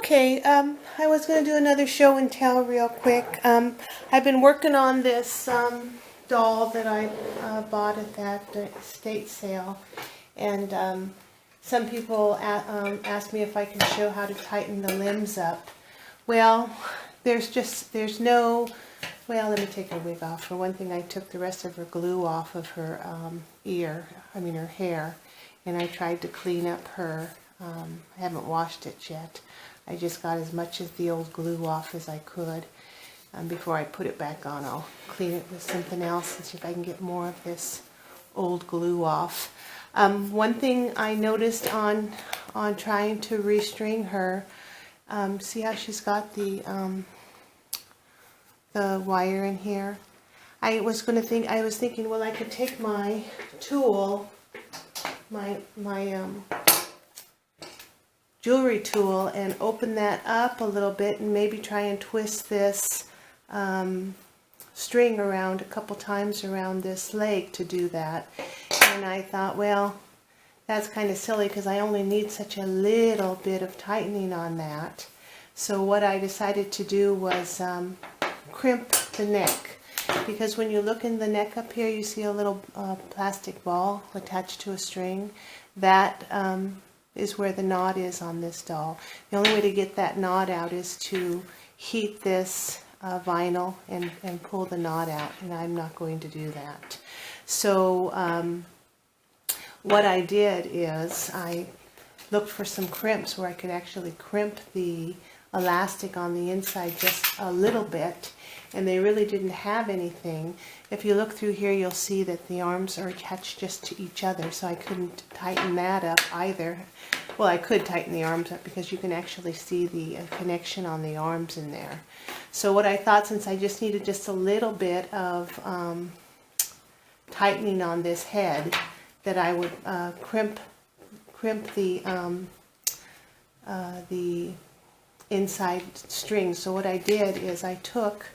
Okay, I was going to do another show and tell real quick. I've been working on this doll that I bought at that estate sale, and some people asked me if I can show how to tighten the limbs up. Well, there's no, well, let me take her wig off. For one thing, I took the rest of her glue off of her her hair, and I tried to clean up her, I haven't washed it yet. I just got as much of the old glue off as I could. Before I put it back on, I'll clean it with something else and see if I can get more of this old glue off. One thing I noticed on trying to restring her, see how she's got the wire in here? I was thinking, well, I could take my tool, my jewelry tool, and open that up a little bit and maybe try and twist this string around a couple times around this leg to do that. And I thought, well, that's kind of silly because I only need such a little bit of tightening on that. So what I decided to do was crimp the neck, because when you look in the neck up here, you see a little plastic ball attached to a string. That is where the knot is on this doll. The only way to get that knot out is to heat this vinyl and pull the knot out, and I'm not going to do that. So what I did is I looked for some crimps where I could actually crimp the elastic on the inside just a little bit, and they really didn't have anything. If you look through here, you'll see that the arms are attached just to each other, so I couldn't tighten that up either. Well, I could tighten the arms up because you can actually see the connection on the arms in there. So what I thought, since I just needed just a little bit of tightening on this head, that I would crimp the inside string. So what I did is I took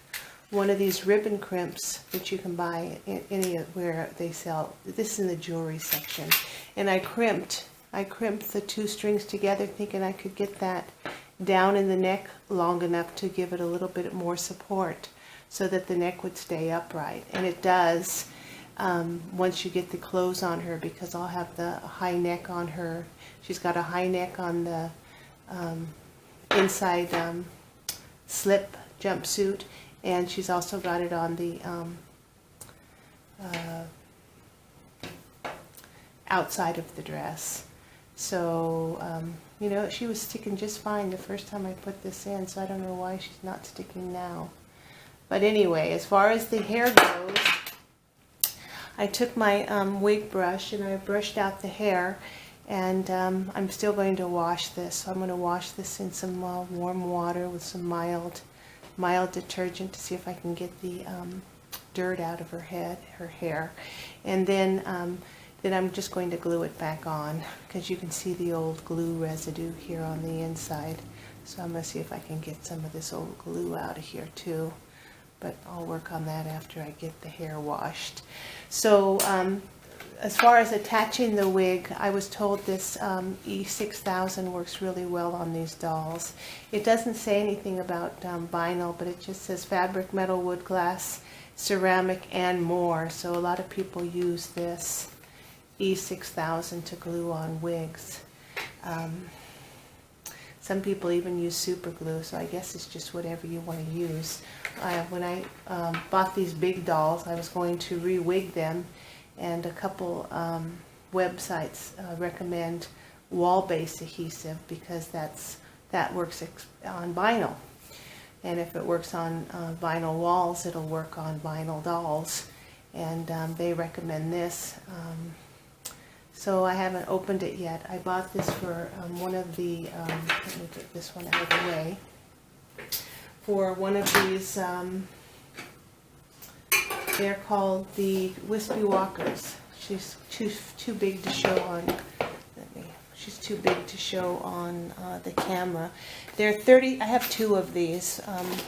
one of these ribbon crimps that you can buy anywhere they sell. This in the jewelry section, and I crimped the two strings together, thinking I could get that down in the neck long enough to give it a little bit more support so that the neck would stay upright. And it does once you get the clothes on her, because I'll have the high neck on her. She's got a high neck on the inside slip jumpsuit, and she's also got it on the outside of the dress. So you know, she was sticking just fine the first time I put this in, so I don't know why she's not sticking now. But anyway, as far as the hair goes, I took my wig brush and I brushed out the hair, and I'm still going to wash this. So I'm going to wash this in some warm water with some mild detergent to see if I can get the dirt out of her hair, and then I'm just going to glue it back on, because you can see the old glue residue here on the inside. So I'm going to see if I can get some of this old glue out of here too, but I'll work on that after I get the hair washed. So as far as attaching the wig, I was told this E6000 works really well on these dolls. It doesn't say anything about vinyl, but it just says fabric, metal, wood, glass, ceramic, and more. So a lot of people use this E6000 to glue on wigs. Some people even use super glue, so I guess it's just whatever you want to use. When I bought these big dolls, I was going to re-wig them, and a couple websites recommend wall-based adhesive, because that works on vinyl. And if it works on vinyl walls, it'll work on vinyl dolls. And they recommend this. So I haven't opened it yet. I bought this for one of the, let me get this one out of the way, for one of these, they're called the Wispy Walkers. She's too big to show on, she's too big to show on the camera. They're 30, I have two of these.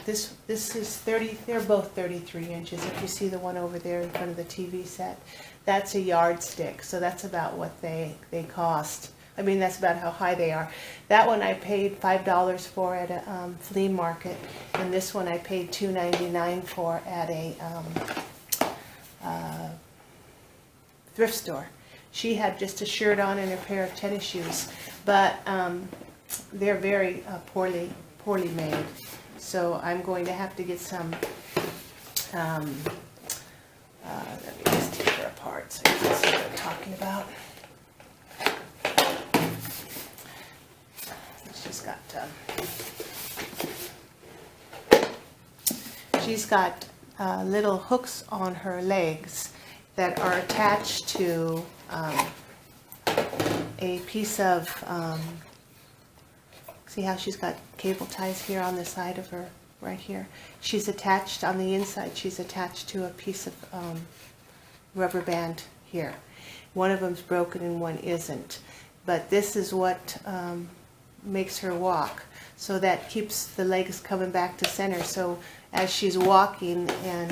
This is 30, they're both 33 inches. If you see the one over there in front of the TV set, that's a yardstick, so that's about what they cost. I mean, that's about how high they are. That one I paid $5 for at a flea market, and this one I paid $2.99 for at a thrift store. She had just a shirt on and a pair of tennis shoes, but they're very poorly made. So I'm going to have to get some. Let me just take her apart so you can see what I'm talking about. She's got little hooks on her legs that are attached to a piece of, see how she's got cable ties here on the side of her, right here. She's attached, on the inside, she's attached to a piece of rubber band here. One of them's broken and one isn't. But this is what makes her walk. So that keeps the legs coming back to center. So as she's walking and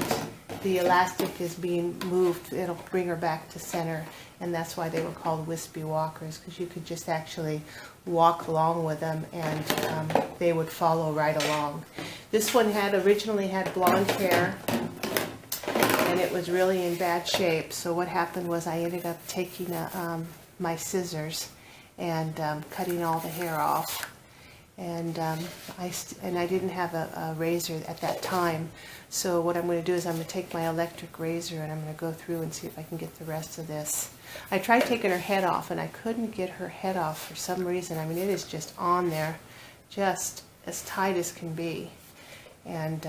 the elastic is being moved, it'll bring her back to center. And that's why they were called Wispy Walkers, because you could just actually walk along with them and they would follow right along. This one originally had blonde hair, and it was really in bad shape. So what happened was I ended up taking my scissors and cutting all the hair off. And I didn't have a razor at that time. So what I'm going to do is I'm going to take my electric razor and I'm going to go through and see if I can get the rest of this. I tried taking her head off and I couldn't get her head off for some reason. I mean, it is just on there, just as tight as can be. And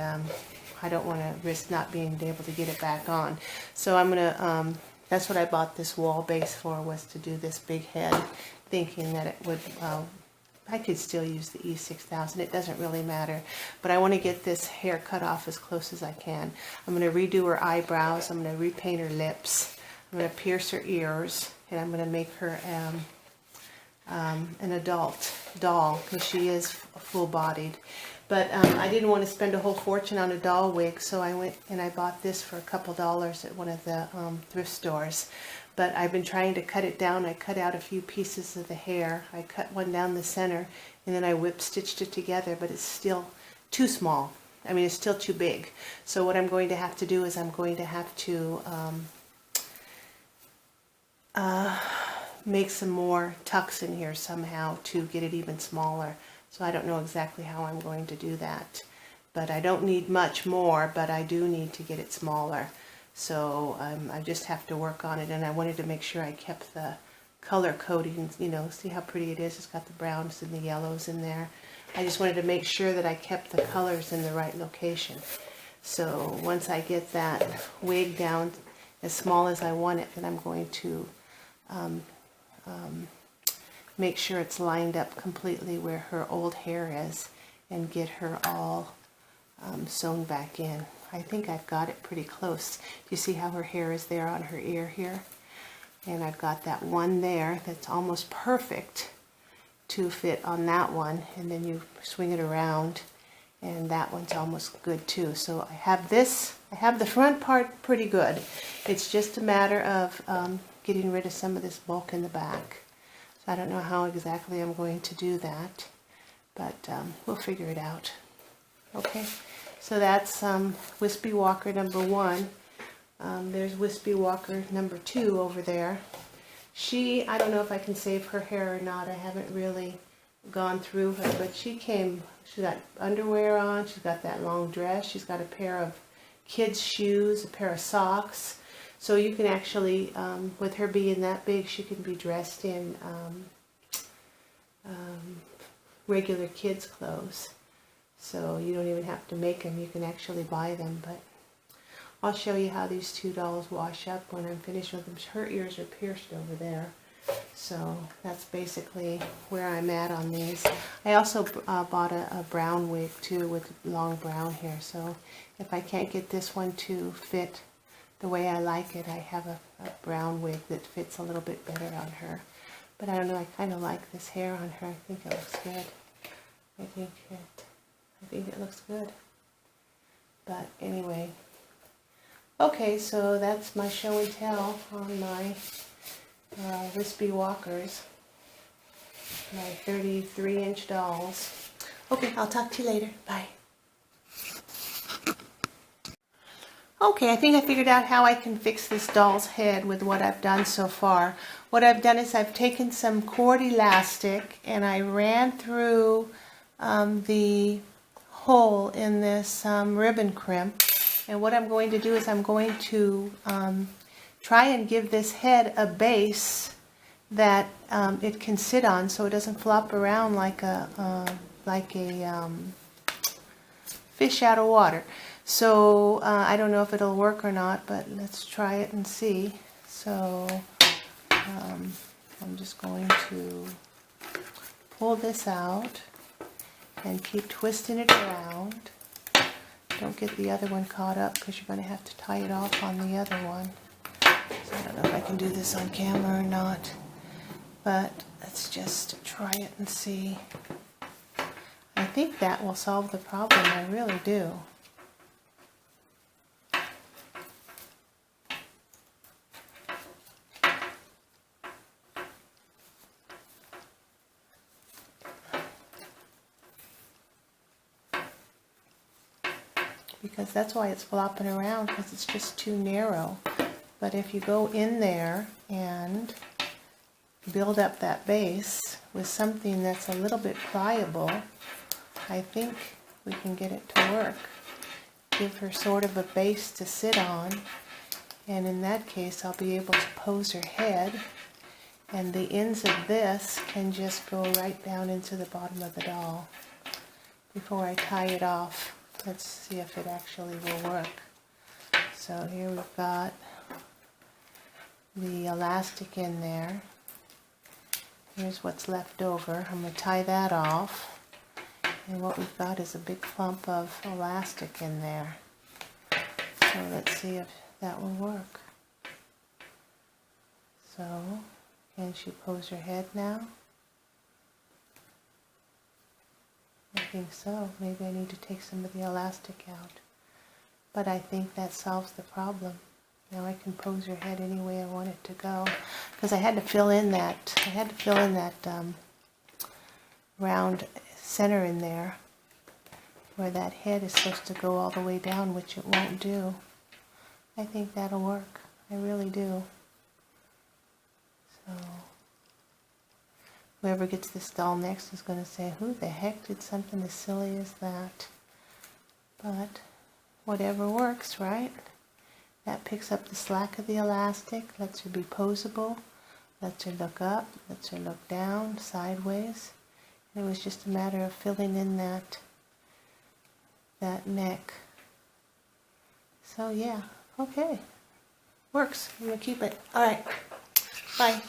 I don't want to risk not being able to get it back on. So I'm going to, that's what I bought this wall base for, was to do this big head, thinking that it would, I could still use the E6000, it doesn't really matter. But I want to get this hair cut off as close as I can. I'm going to redo her eyebrows, I'm going to repaint her lips, I'm going to pierce her ears, and I'm going to make her an adult doll, because she is full-bodied. But I didn't want to spend a whole fortune on a doll wig, so I went and I bought this for a couple dollars at one of the thrift stores. But I've been trying to cut it down. I cut out a few pieces of the hair. I cut one down the center, and then I whip stitched it together, but it's still too small. I mean, it's still too big. So what I'm going to have to do is I'm going to have to make some more tucks in here somehow to get it even smaller. So I don't know exactly how I'm going to do that. But I don't need much more, but I do need to get it smaller. So I just have to work on it, and I wanted to make sure I kept the color coding, you know, see how pretty it is. It's got the browns and the yellows in there. I just wanted to make sure that I kept the colors in the right location. So once I get that wig down as small as I want it, then I'm going to make sure it's lined up completely where her old hair is and get her all sewn back in. I think I've got it pretty close. Do you see how her hair is there on her ear here? And I've got that one there that's almost perfect to fit on that one. And then you swing it around, and that one's almost good too. So I have this, I have the front part pretty good. It's just a matter of getting rid of some of this bulk in the back. So I don't know how exactly I'm going to do that, but we'll figure it out. Okay. So that's Wispy Walker number 1. There's Wispy Walker number 2 over there. I don't know if I can save her hair or not. I haven't really gone through her, but she's got underwear on, she's got that long dress, she's got a pair of kids' shoes, a pair of socks. So you can actually, with her being that big, she can be dressed in regular kids' clothes. So you don't even have to make them, you can actually buy them. But I'll show you how these 2 dolls wash up when I'm finished with them. Her ears are pierced over there. So that's basically where I'm at on these. I also bought a brown wig too with long brown hair. So if I can't get this one to fit the way I like it, I have a brown wig that fits a little bit better on her. But I don't know, I kind of like this hair on her. I think it looks good. I think it looks good. But anyway, okay, so that's my show and tell on my Wispy Walkers. my 33-inch dolls. Okay, I'll talk to you later. Bye. Okay, I think I figured out how I can fix this doll's head with what I've done so far. What I've done is I've taken some cord elastic and I ran through the hole in this ribbon crimp. And what I'm going to do is I'm going to try and give this head a base that it can sit on so it doesn't flop around like a fish out of water. So I don't know if it'll work or not, but let's try it and see. So I'm just going to pull this out and keep twisting it around. Don't get the other one caught up because you're going to have to tie it off on the other one. So I don't know if I can do this on camera or not, but let's just try it and see. I think that will solve the problem, I really do. Because that's why it's flopping around, because it's just too narrow. But if you go in there and build up that base with something that's a little bit pliable, I think we can get it to work. Give her sort of a base to sit on, and in that case I'll be able to pose her head, and the ends of this can just go right down into the bottom of the doll before I tie it off. Let's see if it actually will work. So here we've got the elastic in there. Here's what's left over. I'm going to tie that off. And what we've got is a big clump of elastic in there. So let's see if that will work. So, can she pose her head now? I think so. Maybe I need to take some of the elastic out. But I think that solves the problem. Now I can pose her head any way I want it to go. Because I had to fill in that, round center in there where that head is supposed to go all the way down, which it won't do. I think that'll work. I really do. So whoever gets this doll next is going to say, who the heck did something as silly as that? But whatever works, right? That picks up the slack of the elastic, lets her be poseable, lets her look up, lets her look down, sideways. And it was just a matter of filling in that neck. So yeah, okay. Works. I'm going to keep it. Alright. Bye.